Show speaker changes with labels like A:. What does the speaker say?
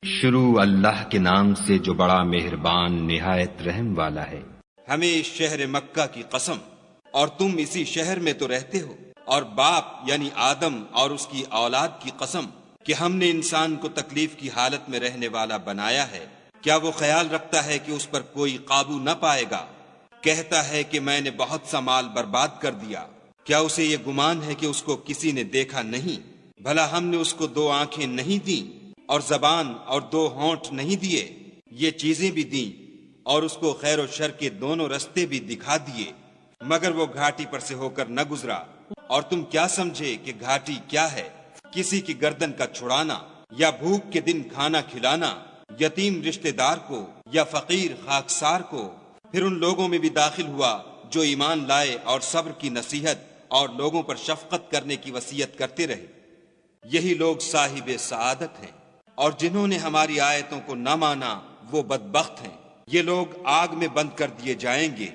A: شروع اللہ کے نام سے جو بڑا مہربان نہایت رحم والا ہے۔
B: ہمیں اس شہر مکہ کی قسم، اور تم اسی شہر میں تو رہتے ہو، اور باپ یعنی آدم اور اس کی اولاد کی قسم کہ ہم نے انسان کو تکلیف کی حالت میں رہنے والا بنایا ہے۔ کیا وہ خیال رکھتا ہے کہ اس پر کوئی قابو نہ پائے گا؟ کہتا ہے کہ میں نے بہت سا مال برباد کر دیا۔ کیا اسے یہ گمان ہے کہ اس کو کسی نے دیکھا نہیں؟ بھلا ہم نے اس کو 2 آنکھیں نہیں دیں، اور زبان اور 2 ہونٹ نہیں دیے؟ یہ چیزیں بھی دیں، اور اس کو خیر و شر کے دونوں رستے بھی دکھا دیے، مگر وہ گھاٹی پر سے ہو کر نہ گزرا۔ اور تم کیا سمجھے کہ گھاٹی کیا ہے؟ کسی کی گردن کا چھڑانا، یا بھوک کے دن کھانا کھلانا، یتیم رشتہ دار کو یا فقیر خاکسار کو۔ پھر ان لوگوں میں بھی داخل ہوا جو ایمان لائے اور صبر کی نصیحت اور لوگوں پر شفقت کرنے کی وصیت کرتے رہے۔ یہی لوگ صاحب سعادت ہیں، اور جنہوں نے ہماری آیتوں کو نہ مانا وہ بدبخت ہیں۔ یہ لوگ آگ میں بند کر دیے جائیں گے،